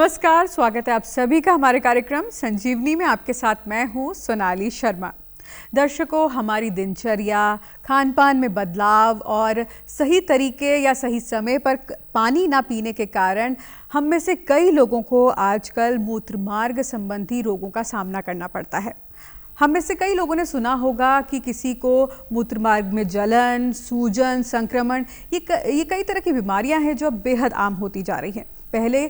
नमस्कार, स्वागत है आप सभी का हमारे कार्यक्रम संजीवनी में। आपके साथ मैं हूं सोनाली शर्मा। दर्शकों, हमारी दिनचर्या, खान पान में बदलाव और सही तरीके या सही समय पर पानी ना पीने के कारण हम में से कई लोगों को आजकल मूत्र मार्ग संबंधी रोगों का सामना करना पड़ता है। हम में से कई लोगों ने सुना होगा कि किसी को मूत्र मार्ग में जलन, सूजन, संक्रमण, ये कई तरह की बीमारियां हैं जो अब बेहद आम होती जा रही हैं। पहले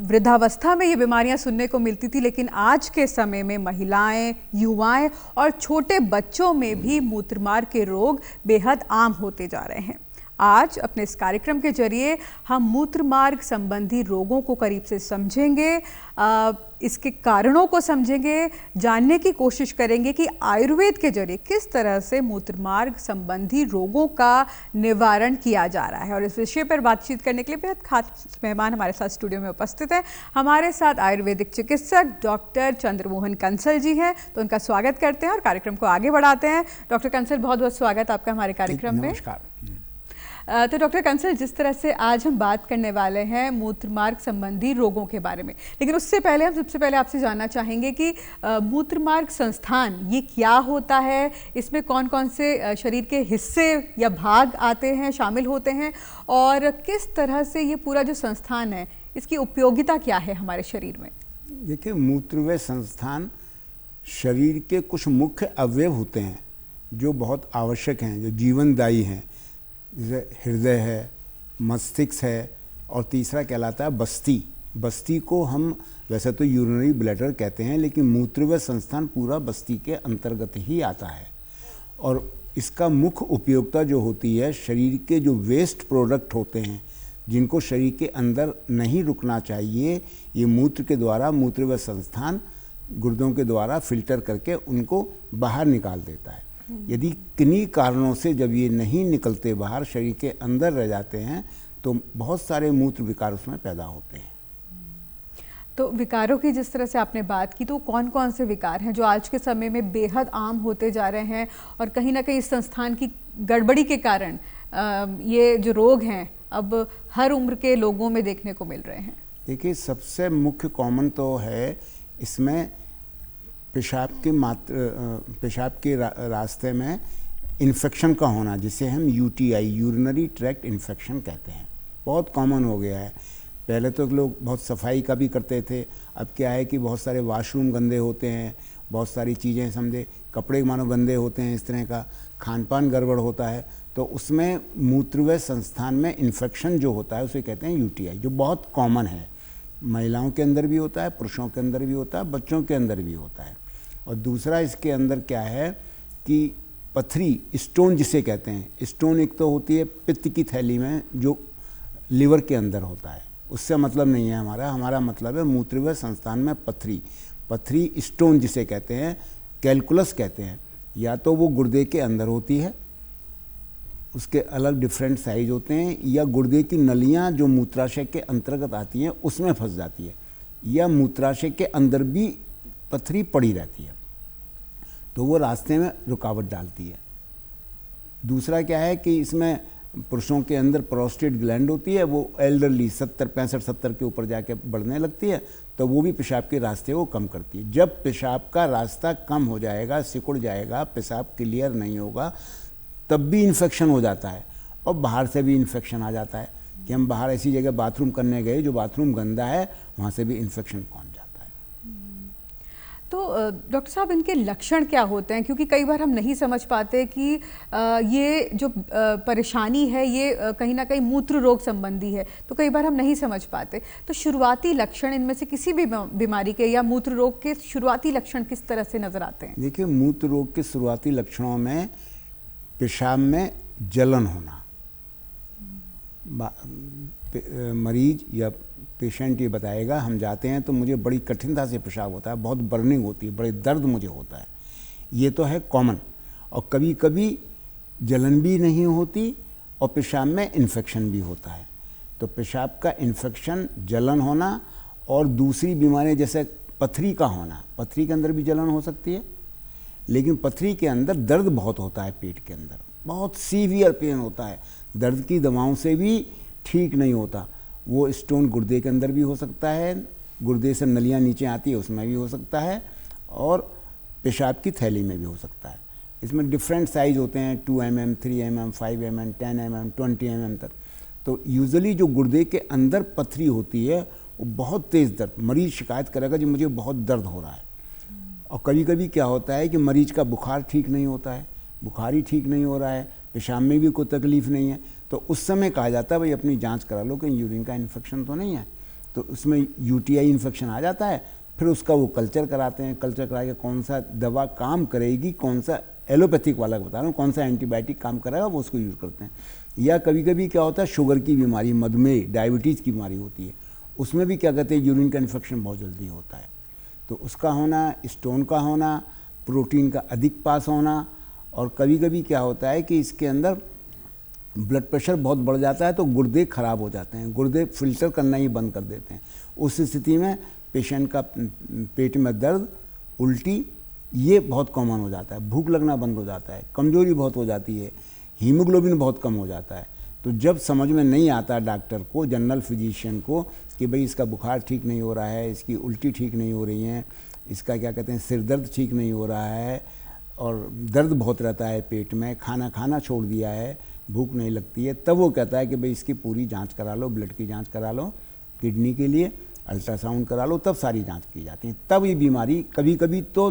वृद्धावस्था में ये बीमारियां सुनने को मिलती थी, लेकिन आज के समय में महिलाएं, युवाएं और छोटे बच्चों में भी मूत्र मार्ग के रोग बेहद आम होते जा रहे हैं। आज अपने इस कार्यक्रम के जरिए हम मूत्र मार्ग संबंधी रोगों को करीब से समझेंगे, इसके कारणों को समझेंगे, जानने की कोशिश करेंगे कि आयुर्वेद के जरिए किस तरह से मूत्र मार्ग संबंधी रोगों का निवारण किया जा रहा है। और इस विषय पर बातचीत करने के लिए बेहद खास मेहमान हमारे साथ स्टूडियो में उपस्थित हैं। हमारे साथ आयुर्वेदिक चिकित्सक डॉक्टर चंद्रमोहन कंसल जी हैं, तो उनका स्वागत करते हैं और कार्यक्रम को आगे बढ़ाते हैं। डॉक्टर कंसल, बहुत बहुत स्वागत आपका हमारे कार्यक्रम में। नमस्कार। तो डॉक्टर कंसल, जिस तरह से आज हम बात करने वाले हैं मूत्र मार्ग संबंधी रोगों के बारे में, लेकिन उससे पहले हम सबसे पहले आपसे जानना चाहेंगे कि मूत्र मार्ग संस्थान ये क्या होता है, इसमें कौन कौन से शरीर के हिस्से या भाग आते हैं, शामिल होते हैं, और किस तरह से ये पूरा जो संस्थान है इसकी उपयोगिता क्या है हमारे शरीर में? देखिए, मूत्रव्यय संस्थान शरीर के कुछ मुख्य अवयव होते हैं जो बहुत आवश्यक हैं, जो जीवनदायी हैं। जैसे हृदय है, मस्तिष्क है, और तीसरा कहलाता है बस्ती। बस्ती को हम वैसे तो यूरिनरी ब्लैडर कहते हैं, लेकिन मूत्रव्यय संस्थान पूरा बस्ती के अंतर्गत ही आता है। और इसका मुख्य उपयोगिता जो होती है, शरीर के जो वेस्ट प्रोडक्ट होते हैं जिनको शरीर के अंदर नहीं रुकना चाहिए, ये मूत्र के द्वारा मूत्रव्यय संस्थान गुर्दों के द्वारा फिल्टर करके उनको बाहर निकाल देता है। यदि किन्हीं कारणों से जब ये नहीं निकलते बाहर, शरीर के अंदर रह जाते हैं, तो बहुत सारे मूत्र विकार उसमें पैदा होते हैं। तो विकारों की जिस तरह से आपने बात की, तो कौन कौन से विकार हैं जो आज के समय में बेहद आम होते जा रहे हैं और कहीं ना कहीं इस संस्थान की गड़बड़ी के कारण ये जो रोग हैं अब हर उम्र के लोगों में देखने को मिल रहे हैं? देखिए, सबसे मुख्य कॉमन तो है इसमें पेशाब के रास्ते में इन्फेक्शन का होना, जिसे हम यूटीआई, यूरिनरी ट्रैक्ट इन्फेक्शन कहते हैं। बहुत कॉमन हो गया है। पहले तो लोग बहुत सफाई का भी करते थे, अब क्या है कि बहुत सारे वॉशरूम गंदे होते हैं, बहुत सारी चीज़ें समझे, कपड़े मानो गंदे होते हैं, इस तरह का खान पान गड़बड़ होता है, तो उसमें मूत्रव्यय संस्थान में इन्फेक्शन जो होता है उसे कहते हैं यूटीआई, जो बहुत कॉमन है। महिलाओं के अंदर भी होता है, पुरुषों के अंदर भी होता है, बच्चों के अंदर भी होता है। और दूसरा इसके अंदर क्या है कि पथरी, स्टोन जिसे कहते हैं। स्टोन एक तो होती है पित्त की थैली में जो लिवर के अंदर होता है, उससे मतलब नहीं है हमारा मतलब है मूत्रव्यय संस्थान में पथरी स्टोन जिसे कहते हैं, कैलकुलस कहते हैं। या तो वो गुर्दे के अंदर होती है, उसके अलग डिफरेंट साइज होते हैं, या गुर्दे की नलियाँ जो मूत्राशय के अंतर्गत आती हैं उसमें फंस जाती है, या मूत्राशय के अंदर भी पथरी पड़ी रहती है, तो वो रास्ते में रुकावट डालती है। दूसरा क्या है कि इसमें पुरुषों के अंदर प्रोस्टेट ग्लैंड होती है, वो एल्डरली 65-70 के ऊपर जाके बढ़ने लगती है, तो वो भी पेशाब के रास्ते को कम करती है। जब पेशाब का रास्ता कम हो जाएगा, सिकुड़ जाएगा, पेशाब क्लियर नहीं होगा, तब भी इन्फेक्शन हो जाता है, और बाहर से भी इन्फेक्शन आ जाता है कि हम बाहर ऐसी जगह बाथरूम करने गए जो बाथरूम गंदा है, वहाँ से भी इन्फेक्शन पहुँच जाता है। तो डॉक्टर साहब, इनके लक्षण क्या होते हैं? क्योंकि कई बार हम नहीं समझ पाते कि ये जो परेशानी है ये कहीं ना कहीं मूत्र रोग संबंधी है, तो कई बार हम नहीं समझ पाते। तो शुरुआती लक्षण इनमें से किसी भी बीमारी के या मूत्र रोग के शुरुआती लक्षण किस तरह से नजर आते हैं? देखिए, मूत्र रोग के शुरुआती लक्षणों में पेशाब में जलन होना, मरीज या पेशेंट ये बताएगा, हम जाते हैं तो मुझे बड़ी कठिनता से पेशाब होता है, बहुत बर्निंग होती है, बड़े दर्द मुझे होता है। ये तो है कॉमन। और कभी कभी जलन भी नहीं होती और पेशाब में इन्फेक्शन भी होता है। तो पेशाब का इन्फेक्शन, जलन होना, और दूसरी बीमारी जैसे पथरी का होना, पथरी के अंदर भी जलन हो सकती है, लेकिन पथरी के अंदर दर्द बहुत होता है, पेट के अंदर बहुत सीवियर पेन होता है, दर्द की दवाओं से भी ठीक नहीं होता। वो स्टोन गुर्दे के अंदर भी हो सकता है, गुर्दे से नलियाँ नीचे आती है उसमें भी हो सकता है, और पेशाब की थैली में भी हो सकता है। इसमें डिफरेंट साइज होते हैं, 2 mm, 3 mm, 5 mm, 10 mm, 20 mm तक। तो यूजुअली जो गुर्दे के अंदर पथरी होती है वो बहुत तेज़ दर्द, मरीज़ शिकायत करेगा जी मुझे बहुत दर्द हो रहा है। और कभी कभी क्या होता है कि मरीज़ का बुखार ठीक नहीं होता है, बुखार ही ठीक नहीं हो रहा है, पेशाब में भी कोई तकलीफ़ नहीं है, तो उस समय कहा जाता है भाई अपनी जांच करा लो कि यूरिन का इन्फेक्शन तो नहीं है। तो उसमें यूटीआई इन्फेक्शन आ जाता है, फिर उसका वो कल्चर कराते हैं, कल्चर करा के कौन सा दवा काम करेगी, कौन सा एलोपैथिक वाला बता रहा हूँ, कौन सा एंटीबायोटिक काम करेगा वो उसको यूज़ करते हैं। या कभी कभी क्या होता है शुगर की बीमारी, मधुमेह, डायबिटीज़ की बीमारी होती है, उसमें भी क्या कहते हैं यूरिन का इन्फेक्शन बहुत जल्दी होता है। तो उसका होना, स्टोन का होना, प्रोटीन का अधिक पास होना, और कभी कभी क्या होता है कि इसके अंदर ब्लड प्रेशर बहुत बढ़ जाता है तो गुर्दे ख़राब हो जाते हैं, गुर्दे फिल्टर करना ही बंद कर देते हैं। उस स्थिति में पेशेंट का पेट में दर्द, उल्टी, ये बहुत कॉमन हो जाता है, भूख लगना बंद हो जाता है, कमजोरी बहुत हो जाती है, हीमोग्लोबिन बहुत कम हो जाता है। तो जब समझ में नहीं आता डॉक्टर को, जनरल फिजिशियन को, कि भाई इसका बुखार ठीक नहीं हो रहा है, इसकी उल्टी ठीक नहीं हो रही है, इसका क्या कहते हैं सिर दर्द ठीक नहीं हो रहा है, और दर्द बहुत रहता है पेट में, खाना खाना छोड़ दिया है, भूख नहीं लगती है, तब वो कहता है कि भाई इसकी पूरी जांच करा लो, ब्लड की जांच करा लो, किडनी के लिए अल्ट्रासाउंड करा लो, तब सारी जांच की जाती है। तब ये बीमारी कभी कभी तो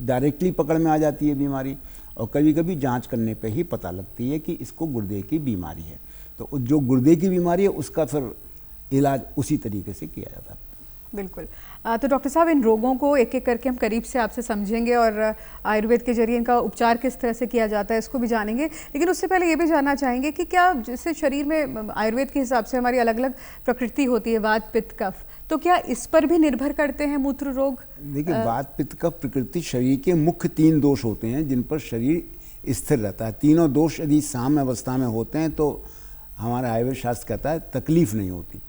डायरेक्टली पकड़ में आ जाती है बीमारी, और कभी कभी जांच करने पे ही पता लगती है कि इसको गुर्दे की बीमारी है। तो जो गुर्दे की बीमारी है उसका फिर इलाज उसी तरीके से किया जाता है। बिल्कुल। तो डॉक्टर साहब, इन रोगों को एक एक करके हम करीब से आपसे समझेंगे और आयुर्वेद के जरिए इनका उपचार किस तरह से किया जाता है इसको भी जानेंगे, लेकिन उससे पहले ये भी जानना चाहेंगे कि क्या जैसे शरीर में आयुर्वेद के हिसाब से हमारी अलग अलग प्रकृति होती है, वात, पित्त, कफ, तो क्या इस पर भी निर्भर करते हैं मूत्र रोग? देखिए, वात, पित्त, कफ प्रकृति शरीर के मुख्य 3 दोष होते हैं जिन पर शरीर स्थिर रहता है। तीनों दोष यदि साम्य अवस्था में होते हैं तो हमारा आयुर्वेद शास्त्र कहता है तकलीफ नहीं होती।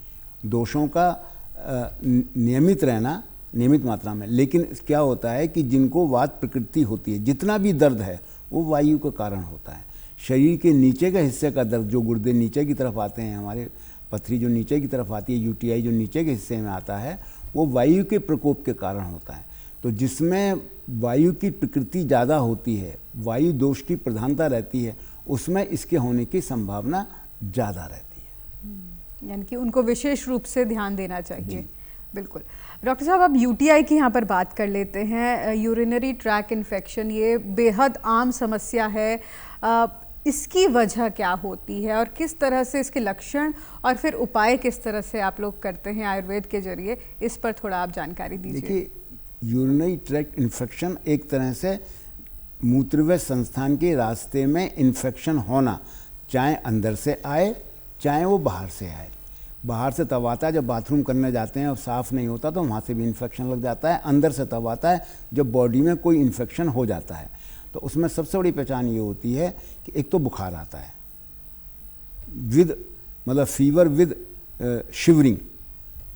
दोषों का नियमित रहना, नियमित मात्रा में, लेकिन क्या होता है कि जिनको वात प्रकृति होती है, जितना भी दर्द है वो वायु के कारण होता है। शरीर के नीचे के हिस्से का दर्द, जो गुर्दे नीचे की तरफ आते हैं, हमारे पथरी जो नीचे की तरफ आती है, यूटीआई जो नीचे के हिस्से में आता है, वो वायु के प्रकोप के कारण होता है। तो जिसमें वायु की प्रकृति ज़्यादा होती है, वायु दोष की प्रधानता रहती है, उसमें इसके होने की संभावना ज़्यादा रहती है। यानी कि उनको विशेष रूप से ध्यान देना चाहिए। बिल्कुल। डॉक्टर साहब, अब यूटीआई की यहाँ पर बात कर लेते हैं। यूरिनरी ट्रैक इन्फेक्शन, ये बेहद आम समस्या है। इसकी वजह क्या होती है और किस तरह से इसके लक्षण और फिर उपाय किस तरह से आप लोग करते हैं आयुर्वेद के जरिए, इस पर थोड़ा आप जानकारी दीजिए। देखिए, यूरिनरी ट्रैक्ट इन्फेक्शन एक तरह से मूत्रव्य संस्थान के रास्ते में इन्फेक्शन होना, चाहे अंदर से आए चाहे वो बाहर से आए। बाहर से तब आता है जब बाथरूम करने जाते हैं और साफ़ नहीं होता तो वहाँ से भी इन्फेक्शन लग जाता है। अंदर से तब आता है जब बॉडी में कोई इन्फेक्शन हो जाता है। तो उसमें सबसे बड़ी पहचान ये होती है कि एक तो बुखार आता है विद, मतलब फीवर विद शिवरिंग।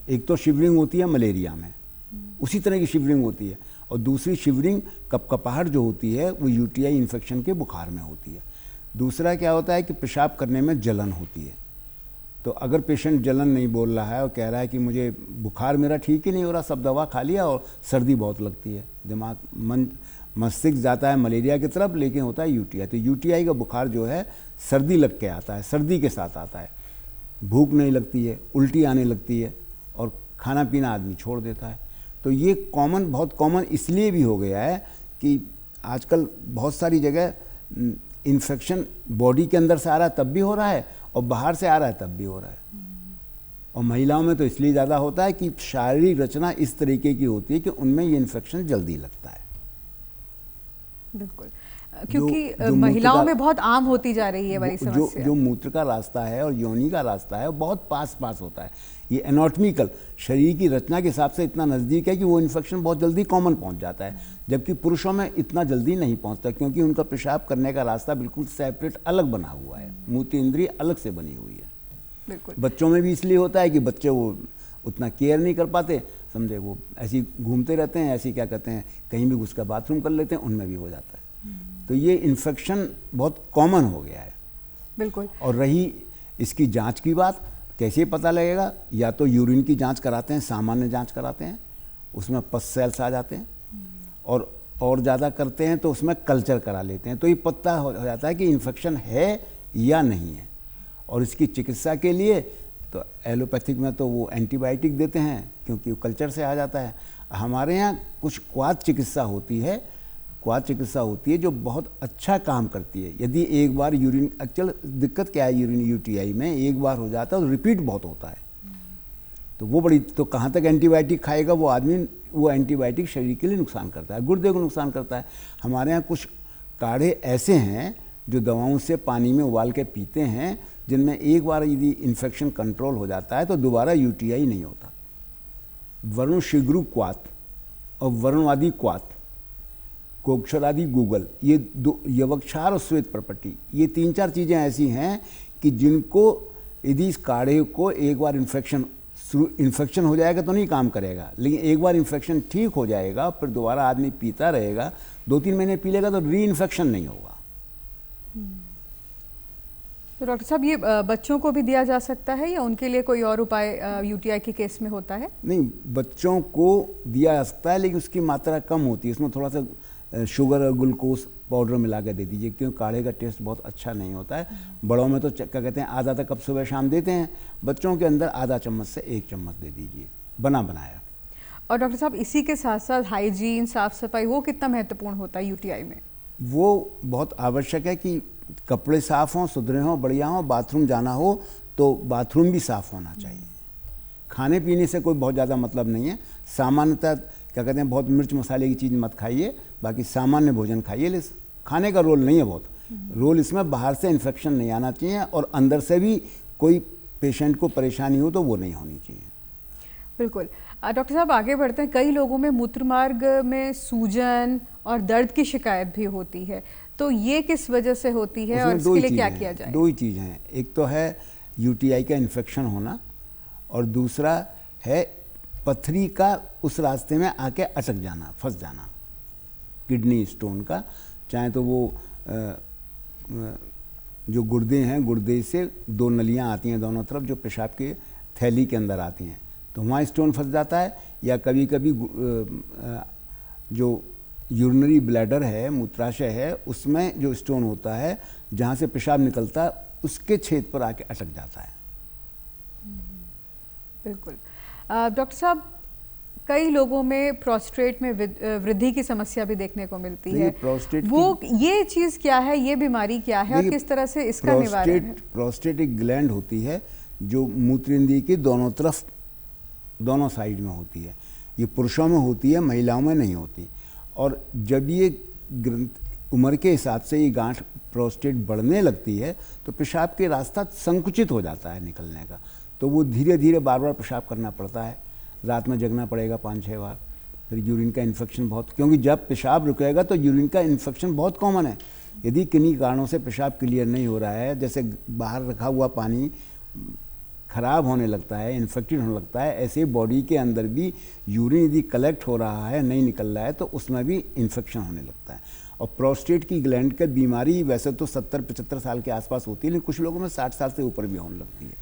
एक तो शिवरिंग होती है मलेरिया में, उसी तरह की शिवरिंग होती है, और दूसरी शिवरिंग कपकपाहट जो होती है वो यूटीआई इन्फेक्शन के बुखार में होती है। दूसरा क्या होता है कि पेशाब करने में जलन होती है। तो अगर पेशेंट जलन नहीं बोल रहा है और कह रहा है कि मुझे बुखार मेरा ठीक ही नहीं हो रहा, सब दवा खा लिया और सर्दी बहुत लगती है, दिमाग मस्तिष्क जाता है मलेरिया की तरफ, लेकिन होता है यूटीआई। तो यूटीआई का बुखार जो है सर्दी लग के आता है, सर्दी के साथ आता है, भूख नहीं लगती है, उल्टी आने लगती है और खाना पीना आदमी छोड़ देता है। तो ये कॉमन, बहुत कॉमन इसलिए भी हो गया है कि आजकल बहुत सारी जगह इन्फेक्शन बॉडी के अंदर से आ रहा है तब भी हो रहा है और बाहर से आ रहा है तब भी हो रहा है। और महिलाओं में तो इसलिए ज़्यादा होता है कि शारीरिक रचना इस तरीके की होती है कि उनमें ये इन्फेक्शन जल्दी लगता है। बिल्कुल, क्योंकि महिलाओं में बहुत आम होती जा रही है वाली समस्या। जो मूत्र का रास्ता है और योनि का रास्ता है वो बहुत पास होता है। ये एनाटॉमिकल शरीर की रचना के हिसाब से इतना नज़दीक है कि वो इन्फेक्शन बहुत जल्दी कॉमन पहुंच जाता है, जबकि पुरुषों में इतना जल्दी नहीं पहुंचता, क्योंकि उनका पेशाब करने का रास्ता बिल्कुल सेपरेट अलग बना हुआ है, मूत्र इंद्रिय अलग से बनी हुई है। बिल्कुल। बच्चों में भी इसलिए होता है कि बच्चे वो उतना केयर नहीं कर पाते, समझे, वो ऐसे घूमते रहते हैं, ऐसे क्या कहते हैं कहीं भी घुस कर बाथरूम कर लेते हैं, उनमें भी हो जाता है। तो ये इन्फेक्शन बहुत कॉमन हो गया है। बिल्कुल। और रही इसकी जांच की बात, कैसे पता लगेगा? या तो यूरिन की जांच कराते हैं, सामान्य जांच कराते हैं, उसमें पस सेल्स आ जाते हैं, और ज़्यादा करते हैं तो उसमें कल्चर करा लेते हैं, तो ये पता हो जाता है कि इन्फेक्शन है या नहीं है। और इसकी चिकित्सा के लिए तो एलोपैथिक में तो वो एंटीबायोटिक देते हैं क्योंकि वो कल्चर से आ जाता है। हमारे यहाँ कुछ क्वाथ चिकित्सा होती है, जो बहुत अच्छा काम करती है। यदि एक बार यूरिन, एक्चुअल दिक्कत क्या है यूरिन यूटीआई में, एक बार हो जाता है तो रिपीट बहुत होता है, तो वो बड़ी, तो कहाँ तक एंटीबायोटिक खाएगा वो आदमी? वो एंटीबायोटिक शरीर के लिए नुकसान करता है, गुर्दे को नुकसान करता है। हमारे यहाँ कुछ काढ़े ऐसे हैं जो दवाओं से पानी में उबाल के पीते हैं, जिनमें एक बार यदि इन्फेक्शन कंट्रोल हो जाता है तो दोबारा यूटीआई नहीं होता। वरुण शिग्रु क्वाथ और वरुणवादी क्वाथ, कोक्षरादि गूगल, ये दो, यवक्षार और श्वेत प्रपट्टी, ये 3-4 चीज़ें ऐसी हैं कि जिनको यदि इस काढ़े को एक बार इन्फेक्शन हो जाएगा तो नहीं काम करेगा, लेकिन एक बार इन्फेक्शन ठीक हो जाएगा फिर दोबारा आदमी पीता रहेगा, 2-3 महीने पी लेगा तो री इन्फेक्शन नहीं होगा। तो डॉक्टर साहब, ये बच्चों को भी दिया जा सकता है या उनके लिए कोई और उपाय यूटीआई के केस में होता है? नहीं, बच्चों को दिया जा सकता है लेकिन उसकी मात्रा कम होती है, उसमें थोड़ा सा शुगर और ग्लूकोज पाउडर मिला के दे दीजिए, क्योंकि काढ़े का टेस्ट बहुत अच्छा नहीं होता है। बड़ों में तो क्या कहते हैं, आधा कप सुबह शाम देते हैं, बच्चों के अंदर आधा चम्मच से 1 चम्मच दे दीजिए, बनाया। और डॉक्टर साहब, इसी के साथ साथ हाइजीन, साफ सफाई, वो कितना महत्वपूर्ण होता है यूटीआई में? वो बहुत आवश्यक है कि कपड़े साफ हों, सुधरे हों, बढ़िया हों, बाथरूम जाना हो तो बाथरूम भी साफ होना चाहिए। खाने पीने से कोई बहुत ज़्यादा मतलब नहीं है, सामान्यतः क्या कहते हैं, बहुत मिर्च मसाले की चीज़ मत खाइए, बाकी सामान्य भोजन खाइए। लेकिन खाने का रोल नहीं है बहुत, रोल इसमें बाहर से इन्फेक्शन नहीं आना चाहिए और अंदर से भी कोई पेशेंट को परेशानी हो तो वो नहीं होनी चाहिए। बिल्कुल। डॉक्टर साहब, आगे बढ़ते हैं। कई लोगों में मूत्रमार्ग में सूजन और दर्द की शिकायत भी होती है, तो ये किस वजह से होती है और इसके लिए क्या किया जाए? 2 ही चीज़ हैं, एक तो है यूटीआई का इन्फेक्शन होना और दूसरा है पथरी का उस रास्ते में आके अटक जाना, फंस जाना, किडनी स्टोन का। चाहे तो वो जो गुर्दे हैं, गुर्दे से 2 नलियाँ आती हैं दोनों तरफ जो पेशाब के थैली के अंदर आती हैं, तो वहाँ स्टोन फंस जाता है, या कभी कभी जो यूरिनरी ब्लैडर है, मूत्राशय है, उसमें जो स्टोन होता है जहाँ से पेशाब निकलता है उसके छेद पर आके अटक जाता है। बिल्कुल। डॉक्टर साहब, कई लोगों में प्रोस्टेट में वृद्धि की समस्या भी देखने को मिलती है, ये चीज़ क्या है, ये बीमारी क्या है और किस तरह से इसका निवारण है? प्रोस्टेट एक ग्लैंड होती है जो मूत्रनाली की दोनों तरफ, दोनों साइड में होती है। ये पुरुषों में होती है, महिलाओं में नहीं होती। और जब ये उम्र के हिसाब से ये गांठ प्रोस्टेट बढ़ने लगती है तो पेशाब के रास्ता संकुचित हो जाता है निकलने का, तो वो धीरे धीरे बार बार पेशाब करना पड़ता है, रात में जगना पड़ेगा 5-6 बार। फिर यूरिन का इन्फेक्शन बहुत, क्योंकि जब पेशाब रुकेगा तो यूरिन का इन्फेक्शन बहुत कॉमन है। यदि किन्हीं कारणों से पेशाब क्लियर नहीं हो रहा है, जैसे बाहर रखा हुआ पानी खराब होने लगता है, इन्फेक्टेड होने लगता है, ऐसे बॉडी के अंदर भी यूरिन यदि कलेक्ट हो रहा है, नहीं निकल रहा है, तो उसमें भी इन्फेक्शन होने लगता है। और प्रोस्टेट की ग्लैंड की बीमारी वैसे तो 70-75 साल के आसपास होती है, लेकिन कुछ लोगों में 60 साल से ऊपर भी होने लगती है।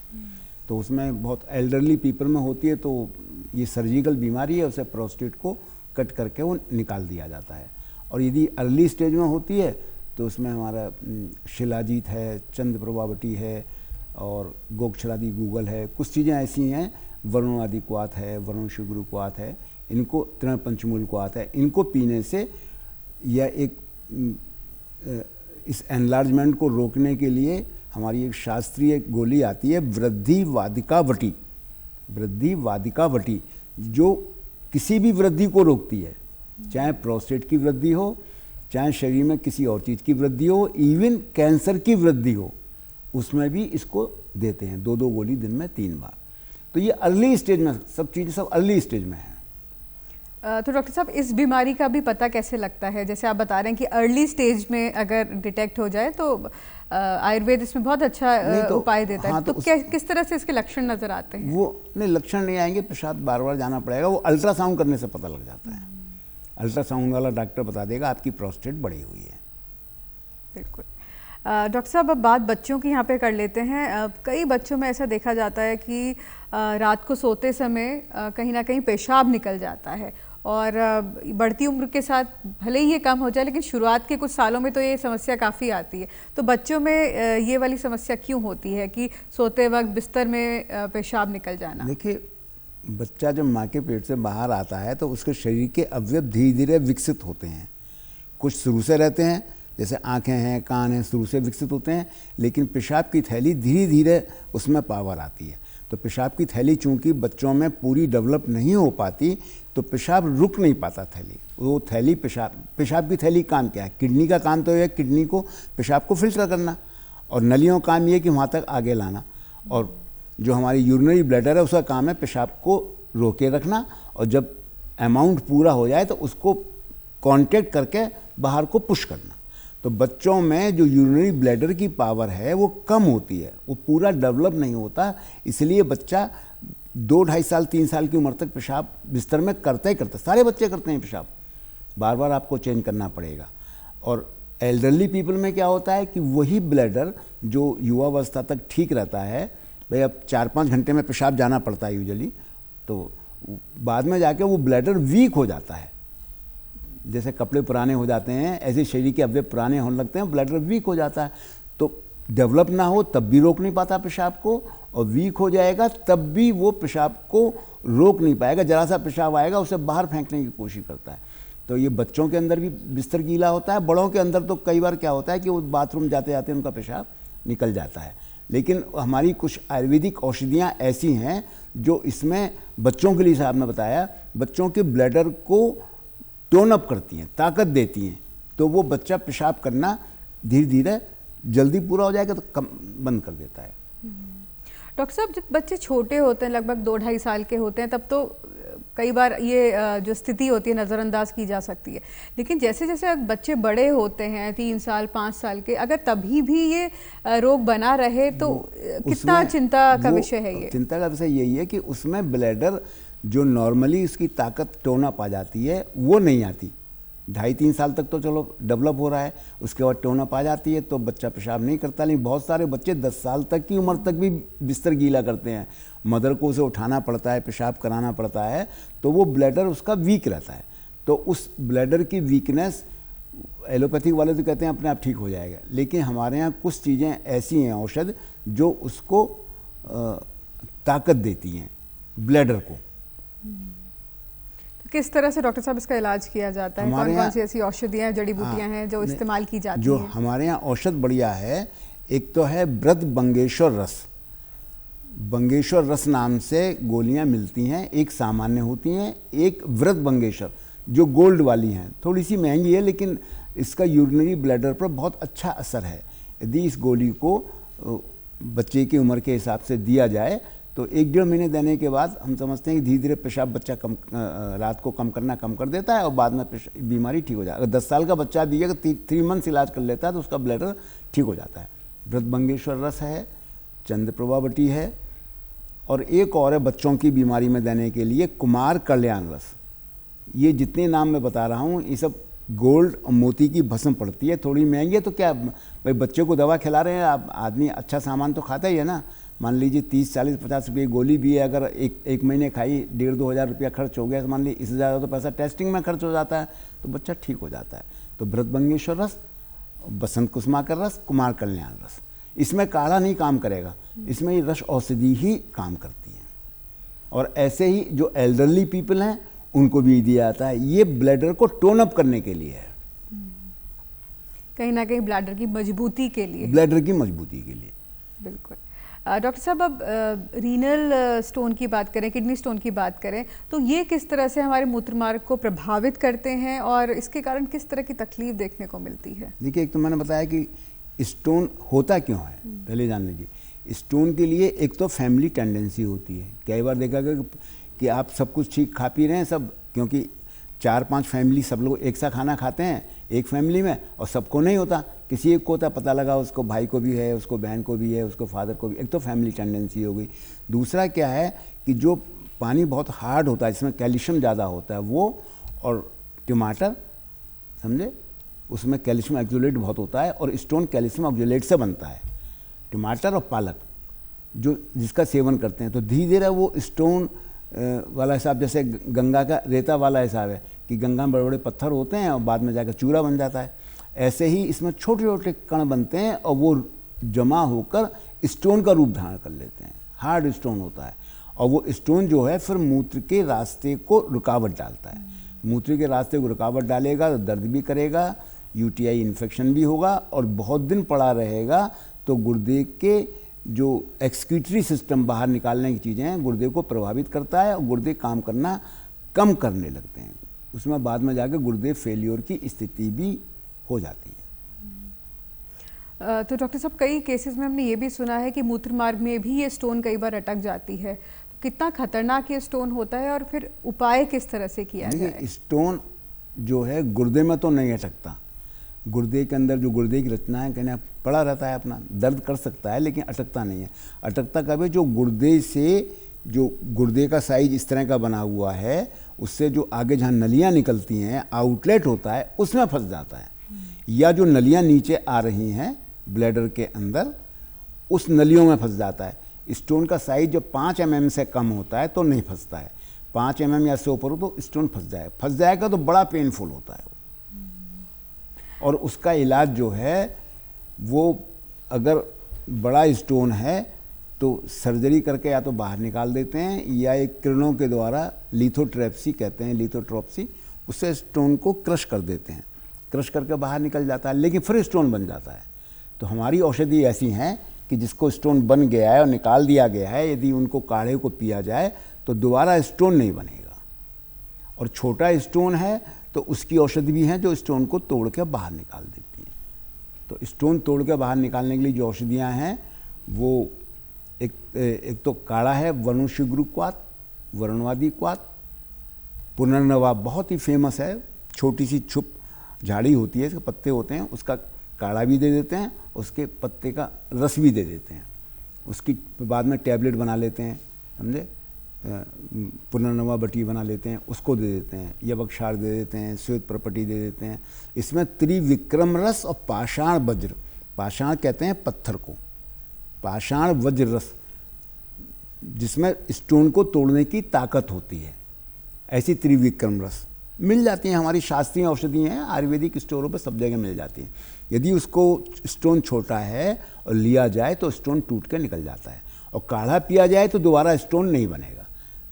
तो उसमें बहुत एल्डरली पीपल में होती है, तो ये सर्जिकल बीमारी है, उसे प्रोस्टेट को कट करके वो निकाल दिया जाता है। और यदि अर्ली स्टेज में होती है तो उसमें हमारा शिलाजीत है, चंद्रप्रभावती है और गोक्षरादि गूगल है, कुछ चीज़ें ऐसी हैं, वरुणवादी क्वाथ है, वरुण शिग्रु क्वाथ है, इनको तृणपंचमूल क्वाथ है, इनको पीने से या एक इस एनलार्जमेंट को रोकने के लिए हमारी एक शास्त्रीय गोली आती है वृद्धि वादिका वटी, जो किसी भी वृद्धि को रोकती है, चाहे प्रोस्टेट की वृद्धि हो, चाहे शरीर में किसी और चीज़ की वृद्धि हो, इवन कैंसर की वृद्धि हो, उसमें भी इसको देते हैं 2-2 गोली दिन में 3 बार। तो ये अर्ली स्टेज में, सब चीज़ें सब अर्ली स्टेज में है। तो डॉक्टर साहब, इस बीमारी का भी पता कैसे लगता है? जैसे आप बता रहे हैं कि अर्ली स्टेज में अगर डिटेक्ट हो जाए तो आयुर्वेद इसमें बहुत अच्छा उपाय देता है, तो किस तरह से इसके लक्षण नजर आते हैं? वो नहीं, लक्षण नहीं आएंगे, पेशाब बार बार जाना पड़ेगा, वो अल्ट्रासाउंड करने से पता लग जाता है। अल्ट्रासाउंड वाला डॉक्टर बता देगा आपकी प्रोस्टेट बढ़ी हुई है। बिल्कुल। डॉक्टर साहब, अब बात बच्चों की यहाँ पे कर लेते हैं। कई बच्चों में ऐसा देखा जाता है कि रात को सोते समय कहीं ना कहीं पेशाब निकल जाता है, और बढ़ती उम्र के साथ भले ही ये कम हो जाए, लेकिन शुरुआत के कुछ सालों में तो ये समस्या काफ़ी आती है। तो बच्चों में ये वाली समस्या क्यों होती है कि सोते वक्त बिस्तर में पेशाब निकल जाना? देखिए, बच्चा जब माँ के पेट से बाहर आता है तो उसके शरीर के अवयव धीरे धीरे विकसित होते हैं। कुछ शुरू से रहते हैं, जैसे आँखें हैं, कान हैं, शुरू से विकसित होते हैं, लेकिन पेशाब की थैली धीरे धीरे उसमें पावर आती है। तो पेशाब की थैली चूँकि बच्चों में पूरी डेवलप नहीं हो पाती, तो पेशाब रुक नहीं पाता थैली। वो थैली पेशाब की थैली काम क्या है? किडनी का काम तो है किडनी को पेशाब को फिल्टर करना, और नलियों का काम ये कि वहाँ तक आगे लाना, और जो हमारी यूरिनरी ब्लैडर है उसका काम है पेशाब को रोके रखना, और जब अमाउंट पूरा हो जाए तो उसको कांटेक्ट करके बाहर को पुश करना। तो बच्चों में जो यूरिनरी ब्लैडर की पावर है वो कम होती है, वो पूरा डेवलप नहीं होता, इसलिए बच्चा 2-2.5 साल 3 साल की उम्र तक पेशाब बिस्तर में करते ही करते, सारे बच्चे करते हैं पेशाब, बार बार आपको चेंज करना पड़ेगा। और एल्डरली पीपल में क्या होता है कि वही ब्लैडर जो युवावस्था तक ठीक रहता है, भाई अब 4-5 घंटे में पेशाब जाना पड़ता है यूजुअली, तो बाद में जाके वो ब्लैडर वीक हो जाता है। जैसे कपड़े पुराने हो जाते हैं, ऐसे शरीर के अवयव पुराने होने लगते हैं, ब्लैडर वीक हो जाता है। तो डेवलप ना हो तब भी रोक नहीं पाता पेशाब को, और वीक हो जाएगा तब भी वो पेशाब को रोक नहीं पाएगा। जरा सा पेशाब आएगा उसे बाहर फेंकने की कोशिश करता है। तो ये बच्चों के अंदर भी बिस्तर गीला होता है, बड़ों के अंदर तो कई बार क्या होता है कि वो बाथरूम जाते जाते उनका पेशाब निकल जाता है। लेकिन हमारी कुछ आयुर्वेदिक औषधियाँ ऐसी हैं जो इसमें बच्चों के लिए, साहब ने बताया, बच्चों के ब्लैडर को टोन अप करती हैं, ताकत देती हैं, तो वो बच्चा पेशाब करना धीरे धीरे जल्दी पूरा हो जाएगा तो कम बंद कर देता है। डॉक्टर साहब, जब बच्चे छोटे होते हैं, लगभग 2-2.5 साल के होते हैं, तब तो कई बार ये जो स्थिति होती है नज़रअंदाज की जा सकती है, लेकिन जैसे जैसे बच्चे बड़े होते हैं 3 साल 5 साल के, अगर तभी भी ये रोग बना रहे तो कितना चिंता का विषय है ये? चिंता का विषय यही है कि उसमें ब्लैडर जो नॉर्मली उसकी ताकत टोन अप आ जाती है वो नहीं आती। 2.5-3 साल तक तो चलो डेवलप हो रहा है, उसके बाद टोन अप आ जाती है तो बच्चा पेशाब नहीं करता। लेकिन बहुत सारे बच्चे 10 साल तक की उम्र तक भी बिस्तर गीला करते हैं, मदर को उसे उठाना पड़ता है, पेशाब कराना पड़ता है, तो वो ब्लैडर उसका वीक रहता है। तो उस ब्लैडर की वीकनेस, एलोपैथिक वाले तो कहते हैं अपने आप ठीक हो जाएगा, लेकिन हमारे यहाँ कुछ चीज़ें ऐसी हैं औषध जो उसको ताकत देती हैं ब्लैडर को। तो किस तरह से डॉक्टर साहब इसका इलाज किया जाता है? कौन कौन सी ऐसी औषधियाँ, जड़ी बूटियाँ हैं जो इस्तेमाल की जाती हैं? जो हमारे यहाँ औषध बढ़िया है, एक तो है व्रत बंगेश्वर रस। बंगेश्वर रस नाम से गोलियाँ मिलती हैं, एक सामान्य होती हैं, एक व्रत बंगेश्वर जो गोल्ड वाली हैं, थोड़ी सी महंगी है, लेकिन इसका यूरिनरी ब्लैडर पर बहुत अच्छा असर है। यदि इस गोली को बच्चे की उम्र के हिसाब से दिया जाए तो 1-1.5 महीने देने के बाद हम समझते हैं कि धीरे धीरे पेशाब बच्चा रात को कम कर देता है, और बाद में बीमारी ठीक हो जाए। अगर 10 साल का बच्चा भी अगर 3 मंथ्स इलाज कर लेता है तो उसका ब्लैडर ठीक हो जाता है। व्रत बंगेश्वर रस है, चंद्रप्रभावटी है, और एक और है बच्चों की बीमारी में देने के लिए कुमार कल्याण रस। ये जितने नाम मैं बता रहा हूँ ये सब गोल्ड और मोती की भस्म पड़ती है, थोड़ी महंगी है। तो क्या भाई, बच्चे को दवा खिला रहे हैं आप, आदमी अच्छा सामान तो खाता ही है ना। मान लीजिए 30, 40, 50 रुपये गोली भी है, अगर एक महीने खाई 1,500-2 हज़ार रुपया खर्च हो गया, तो मान लीजिए इससे ज़्यादा तो पैसा टेस्टिंग में खर्च हो जाता है, तो बच्चा ठीक हो जाता है। तो व्रत बंगेश्वर रस, बसंत कुसुमाकर रस, कुमार कल्याण रस, इसमें काढ़ा नहीं काम करेगा, इसमें ये रस औषधि ही काम करती है। और ऐसे ही जो एल्डरली पीपल हैं उनको भी दिया जाता है, ये ब्लैडर को टोन अप करने के लिए है, कहीं ना कहीं ब्लैडर की मजबूती के लिए, ब्लैडर की मजबूती के लिए। बिल्कुल। डॉक्टर साहब, अब रीनल स्टोन की बात करें, किडनी स्टोन की बात करें, तो ये किस तरह से हमारे मूत्र मार्ग को प्रभावित करते हैं और इसके कारण किस तरह की तकलीफ देखने को मिलती है? देखिए, एक तो मैंने बताया कि स्टोन होता क्यों है, पहले जान लीजिए। स्टोन के लिए एक तो फैमिली टेंडेंसी होती है। कई बार देखा गया कि आप सब कुछ ठीक खा पी रहे हैं सब, क्योंकि 4-5 फैमिली सब लोग एक सा खाना खाते हैं एक फैमिली में, और सबको नहीं होता, किसी एक को होता, पता लगा उसको भाई को भी है, उसको बहन को भी है, उसको फादर को भी। एक तो फैमिली टेंडेंसी हो गई। दूसरा क्या है कि जो पानी बहुत हार्ड होता है, जिसमें कैल्शियम ज़्यादा होता है वो, और टमाटर, समझे, उसमें कैल्शियम ऑक्जेलेट बहुत होता है और स्टोन कैल्शियम ऑक्जेलेट से बनता है। टमाटर और पालक जो जिसका सेवन करते हैं तो धीरे धीरे वो स्टोन वाला हिसाब, जैसे गंगा का रेता वाला हिसाब है कि गंगा में बड़े बड़े पत्थर होते हैं और बाद में जाकर चूरा बन जाता है, ऐसे ही इसमें छोटे छोटे कण बनते हैं और वो जमा होकर स्टोन का रूप धारण कर लेते हैं, हार्ड स्टोन होता है। और वो स्टोन जो है फिर मूत्र के रास्ते को रुकावट डालता है, मूत्र के रास्ते को रुकावट डालेगा तो दर्द भी करेगा, यूटीआई इन्फेक्शन भी होगा और बहुत दिन पड़ा रहेगा तो गुर्दे के जो एक्सक्रीटरी सिस्टम बाहर निकालने की चीज़ें हैं गुर्दे को प्रभावित करता है और गुर्दे काम करना कम करने लगते हैं, उसमें बाद में जाकर गुर्दे फेलियर की स्थिति भी हो जाती है। तो डॉक्टर साहब कई केसेस में हमने ये भी सुना है कि मूत्र मार्ग में भी ये स्टोन कई बार अटक जाती है, तो कितना खतरनाक ये स्टोन होता है और फिर उपाय किस तरह से किया जाए? स्टोन जो है गुर्दे में तो नहीं अटकता, गुर्दे के अंदर जो गुर्दे की रचना है कहने पड़ा रहता है, अपना दर्द कर सकता है लेकिन अटकता नहीं है। अटकता कब है? जो गुर्दे से, जो गुर्दे का साइज इस तरह का बना हुआ है उससे जो आगे जहाँ नलियाँ निकलती हैं आउटलेट होता है उसमें फंस जाता है, या जो नलियाँ नीचे आ रही हैं ब्लैडर के अंदर उस नलियों में फंस जाता है। स्टोन का साइज जब 5 mm से कम होता है तो नहीं फंसता है, 5 mm या से ऊपर हो तो स्टोन फंस जाएगा तो बड़ा पेनफुल होता है वो। और उसका इलाज जो है वो अगर बड़ा स्टोन है तो सर्जरी करके या तो बाहर निकाल देते हैं या एक किरणों के द्वारा लिथोट्रैप्सी कहते हैं, लिथोट्रॉप्सी, उससे स्टोन को क्रश कर देते हैं, क्रश करके बाहर निकल जाता है लेकिन फिर स्टोन बन जाता है। तो हमारी औषधि ऐसी हैं कि जिसको स्टोन बन गया है और निकाल दिया गया है यदि उनको काढ़े को पिया जाए तो दोबारा स्टोन नहीं बनेगा। और छोटा स्टोन है तो उसकी औषधि भी है जो स्टोन को तोड़ के बाहर निकाल देती है। तो स्टोन तोड़ के बाहर निकालने के लिए जो औषधियाँ हैं वो एक तो काढ़ा है वरुणशिग्रुक्वात, वरुणवादी क्वात, पुनर्नवा बहुत ही फेमस है, छोटी सी छुप झाड़ी होती है, इसके पत्ते होते हैं, उसका काढ़ा भी दे देते हैं, उसके पत्ते का रस भी दे देते हैं, उसकी बाद में टैबलेट बना लेते हैं, समझे, पुनर्नवा बटी बना लेते हैं, उसको दे देते हैं, यवक्षार दे देते हैं, श्वेत प्रपटी दे देते हैं। इसमें त्रिविक्रम रस और पाषाण वज्र, पाषाण कहते हैं पत्थर को, पाषाण वज्र रस जिसमें स्टोन को तोड़ने की ताकत होती है, ऐसी त्रिविक्रम रस मिल जाती हैं। हमारी शास्त्रीय औषधियाँ हैं, आयुर्वेदिक स्टोरों पर सब जगह मिल जाती हैं। यदि उसको स्टोन छोटा है और लिया जाए तो स्टोन टूट के निकल जाता है, और काढ़ा पिया जाए तो दोबारा स्टोन नहीं बनेगा।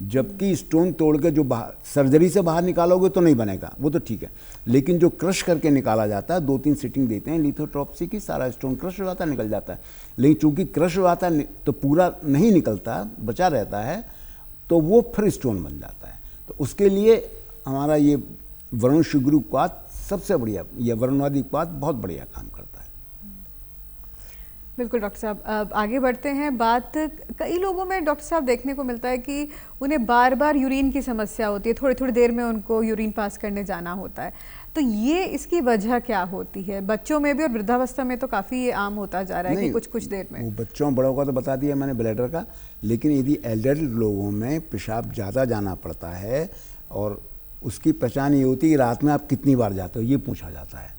जबकि स्टोन तोड़ के जो बाहर सर्जरी से बाहर निकालोगे तो नहीं बनेगा, वो तो ठीक है, लेकिन जो क्रश करके निकाला जाता है, 2-3 सीटिंग देते हैं लिथोट्रॉप्सी की, सारा स्टोन क्रश हो जाता है, निकल जाता है। लेकिन चूंकि क्रश हो जाता है तो पूरा नहीं निकलता, बचा रहता है, तो वो फिर स्टोन बन जाता है। तो उसके लिए हमारा ये वरुणशिग्रुक्वात सबसे बढ़िया, यह वरुणवादी क्वात बहुत बढ़िया काम करता है। बिल्कुल डॉक्टर साहब, अब आगे बढ़ते हैं। बात कई लोगों में डॉक्टर साहब देखने को मिलता है कि उन्हें बार बार यूरिन की समस्या होती है, थोड़ी थोड़ी देर में उनको यूरिन पास करने जाना होता है, तो ये इसकी वजह क्या होती है? बच्चों में भी और वृद्धावस्था में तो काफ़ी आम होता जा रहा है कि कुछ कुछ देर में। वो बच्चों बड़ों का तो बता दिया मैंने ब्लैडर का, लेकिन यदि एल्डर लोगों में पेशाब ज़्यादा जाना पड़ता है और उसकी पहचान ये होती है कि रात में आप कितनी बार जाते हो, ये पूछा जाता है,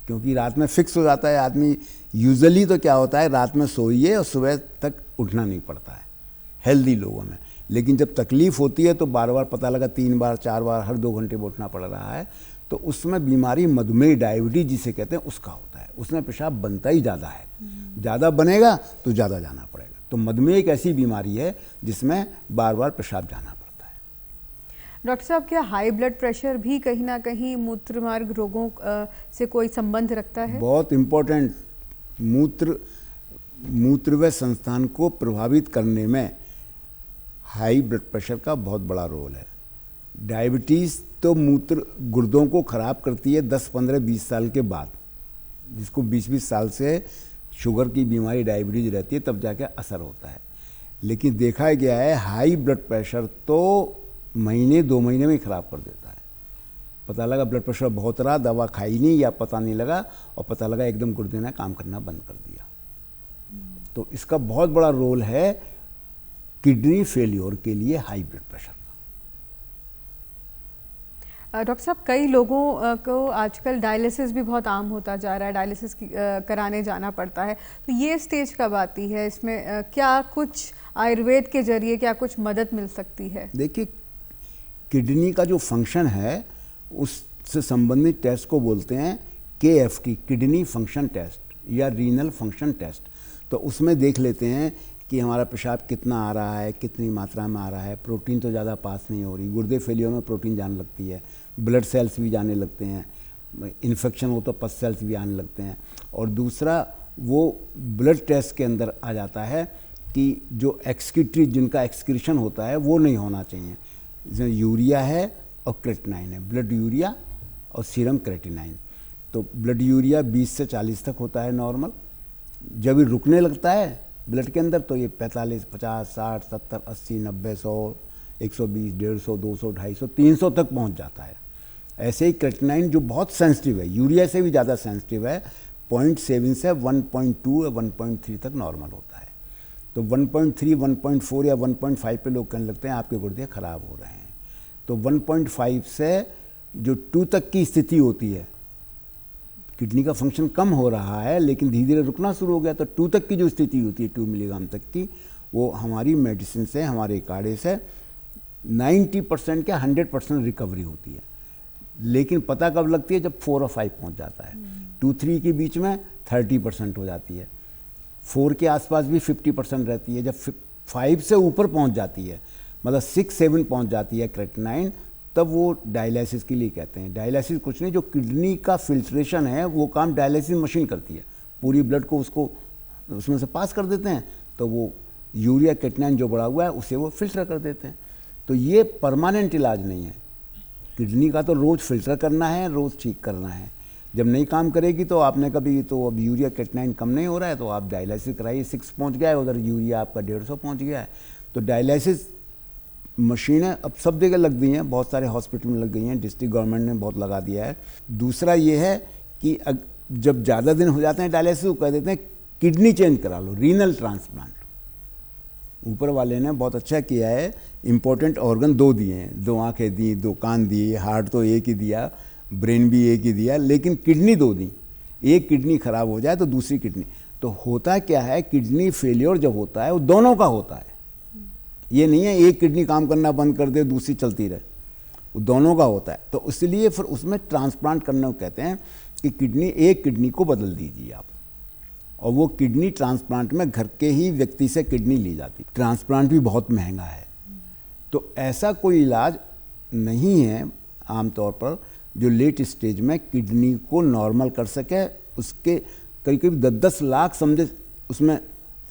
क्योंकि रात में फिक्स हो जाता है आदमी। यूजुअली तो क्या होता है, रात में सोइए और सुबह तक उठना नहीं पड़ता है हेल्दी लोगों में, लेकिन जब तकलीफ़ होती है तो बार बार पता लगा 3 बार 4 बार हर 2 घंटे में उठना पड़ रहा है, तो उसमें बीमारी मधुमेह डायबिटीज जिसे कहते हैं उसका होता है। उसमें पेशाब बनता ही ज़्यादा है, ज़्यादा बनेगा तो ज़्यादा जाना पड़ेगा। तो मधुमेह एक ऐसी बीमारी है जिसमें बार बार पेशाब जाना पड़ता है। डॉक्टर साहब, क्या हाई ब्लड प्रेशर भी कहीं ना कहीं मूत्र मार्ग रोगों से कोई संबंध रखता है? बहुत इम्पोर्टेंट, मूत्रवय संस्थान को प्रभावित करने में हाई ब्लड प्रेशर का बहुत बड़ा रोल है। डायबिटीज़ तो मूत्र गुर्दों को ख़राब करती है 10, 15, 20 साल के बाद, जिसको 20-20 साल से शुगर की बीमारी डायबिटीज़ रहती है तब जाके असर होता है। लेकिन देखा गया है हाई ब्लड प्रेशर तो महीने 2 महीने में ही ख़राब कर देता है। पता लगा ब्लड प्रेशर बहुत रहा, दवा खाई नहीं या पता नहीं लगा, और पता लगा एकदम गुर्दे ने काम करना बंद कर दिया। तो इसका बहुत बड़ा रोल है किडनी फेलियर के लिए हाई ब्लड प्रेशर डॉक्टर साहब, कई लोगों को आजकल डायलिसिस भी बहुत आम होता जा रहा है, डायलिसिस कराने जाना पड़ता है, तो ये स्टेज कब आती है? इसमें क्या कुछ आयुर्वेद के जरिए क्या कुछ मदद मिल सकती है? देखिए, किडनी का जो फंक्शन है उससे संबंधित टेस्ट को बोलते हैं KFT, किडनी फंक्शन टेस्ट या रीनल फंक्शन टेस्ट। तो उसमें देख लेते हैं कि हमारा पेशाब कितना आ रहा है, कितनी मात्रा में आ रहा है, प्रोटीन तो ज़्यादा पास नहीं हो रही, गुर्दे फेलियर में प्रोटीन जाने लगती है, ब्लड सेल्स भी जाने लगते हैं, इन्फेक्शन हो तो पस सेल्स भी आने लगते हैं। और दूसरा वो ब्लड टेस्ट के अंदर आ जाता है कि जो एक्सक्रीटरी जिनका एक्सक्रीशन होता है वो नहीं होना चाहिए। इसमें यूरिया है और क्रेटिनाइन है, ब्लड यूरिया और सीरम क्रेटिनाइन। तो ब्लड यूरिया 20 से 40 तक होता है नॉर्मल, जब ये रुकने लगता है ब्लड के अंदर तो ये 45, 50, 60, 70, 80, 90, 100, 120, 150, 200, 250, 300 तक पहुंच जाता है। ऐसे ही क्रेटिनाइन जो बहुत सेंसिटिव है, यूरिया से भी ज़्यादा सेंसिटिव है, 0.7 से 1.2 या 1.3 तक नॉर्मल होता है। तो 1.3, 1.4 या 1.5 पे लोग कहने लगते हैं आपके गुर्दे खराब हो रहे हैं। तो 1.5 से जो 2 तक की स्थिति होती है, किडनी का फंक्शन कम हो रहा है लेकिन धीरे धीरे रुकना शुरू हो गया, तो 2 तक की जो स्थिति होती है 2 मिलीग्राम तक की, वो हमारी मेडिसिन से, हमारे काढ़े से 90% क्या 100% रिकवरी होती है। लेकिन पता कब लगती है? जब 4 और 5 पहुंच जाता है। 2-3 के बीच में 30% हो जाती है, 4 के आसपास भी 50% रहती है। जब 5 से ऊपर पहुंच जाती है, मतलब 6-7 पहुंच जाती है क्रेटिनाइन, तब वो डायलिसिस के लिए कहते हैं। डायलिसिस कुछ नहीं, जो किडनी का फिल्ट्रेशन है वो काम डायलिसिस मशीन करती है, पूरी ब्लड को उसको उसमें से पास कर देते हैं, तो वो यूरिया क्रेटिनाइन जो बढ़ा हुआ है उसे वो फिल्टर कर देते हैं। तो ये परमानेंट इलाज नहीं है, किडनी का तो रोज़ फिल्टर करना है, रोज़ ठीक करना है। जब नहीं काम करेगी तो आपने कभी, तो अब यूरिया क्रेटिनाइन कम नहीं हो रहा है तो आप डायलिसिस कराइए, 6 पहुँच गया है, उधर यूरिया आपका 150 पहुँच गया है। तो डायलिसिस मशीनें अब सब जगह लग गई हैं, बहुत सारे हॉस्पिटल में लग गई हैं, डिस्ट्रिक्ट गवर्नमेंट ने बहुत लगा दिया है। दूसरा ये है कि जब ज़्यादा दिन हो जाते हैं डायलिसिस, वो कह देते हैं किडनी चेंज करा लो, रीनल ट्रांसप्लांट। ऊपर वाले ने बहुत अच्छा किया है, इम्पोर्टेंट ऑर्गन 2 दिए हैं, 2 आँखें दी, 2 कान दिए, हार्ट तो एक ही दिया, ब्रेन भी एक ही दिया, लेकिन किडनी 2 दी। एक किडनी खराब हो जाए तो दूसरी किडनी, तो होता क्या है, किडनी फेलियर जब होता है वो दोनों का होता है। ये नहीं है एक किडनी काम करना बंद कर दे दूसरी चलती रहे, वो दोनों का होता है। तो इसलिए फिर उसमें ट्रांसप्लांट करने को कहते हैं कि एक किडनी को बदल दीजिए आप, और वो किडनी ट्रांसप्लांट में घर के ही व्यक्ति से किडनी ली जाती। ट्रांसप्लांट भी बहुत महंगा है, तो ऐसा कोई इलाज नहीं है आमतौर पर जो लेट स्टेज में किडनी को नॉर्मल कर सके। उसके करीब करीब 10-10 लाख समझे उसमें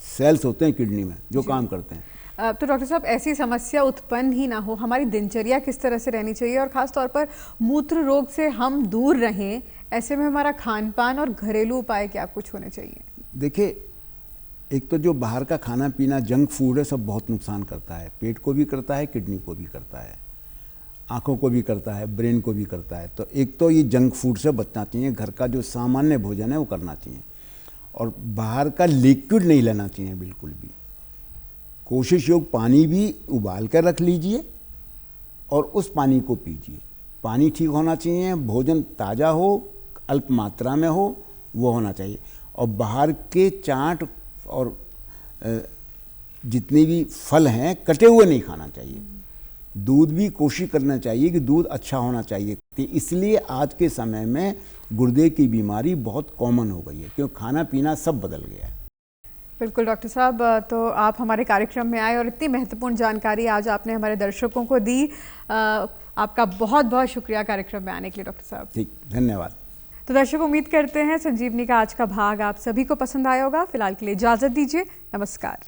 सेल्स होते हैं किडनी में जो काम करते हैं। तो डॉक्टर साहब, ऐसी समस्या उत्पन्न ही ना हो, हमारी दिनचर्या किस तरह से रहनी चाहिए, और ख़ास तौर पर मूत्र रोग से हम दूर रहें, ऐसे में हमारा खान पान और घरेलू उपाय क्या कुछ होने चाहिए? देखिए, एक तो जो बाहर का खाना पीना जंक फूड है सब बहुत नुकसान करता है, पेट को भी करता है, किडनी को भी करता है, आँखों को भी करता है, ब्रेन को भी करता है। तो एक तो ये जंक फूड से बचना चाहिए, घर का जो सामान्य भोजन है वो करना चाहिए, और बाहर का लिक्विड नहीं लेना चाहिए बिल्कुल भी। कोशिश योग पानी भी उबाल कर रख लीजिए और उस पानी को पीजिए। पानी ठीक होना चाहिए, भोजन ताज़ा हो, अल्प मात्रा में हो, वो होना चाहिए। और बाहर के चाट और जितने भी फल हैं कटे हुए नहीं खाना चाहिए। दूध भी कोशिश करना चाहिए कि दूध अच्छा होना चाहिए। इसलिए आज के समय में गुर्दे की बीमारी बहुत कॉमन हो गई है, क्योंकि खाना पीना सब बदल गया है। बिल्कुल डॉक्टर साहब, तो आप हमारे कार्यक्रम में आए और इतनी महत्वपूर्ण जानकारी आज आपने हमारे दर्शकों को दी। आपका बहुत बहुत शुक्रिया कार्यक्रम में आने के लिए डॉक्टर साहब। ठीक, धन्यवाद। तो दर्शक, उम्मीद करते हैं संजीवनी का आज का भाग आप सभी को पसंद आया होगा। फिलहाल के लिए इजाज़त दीजिए, नमस्कार।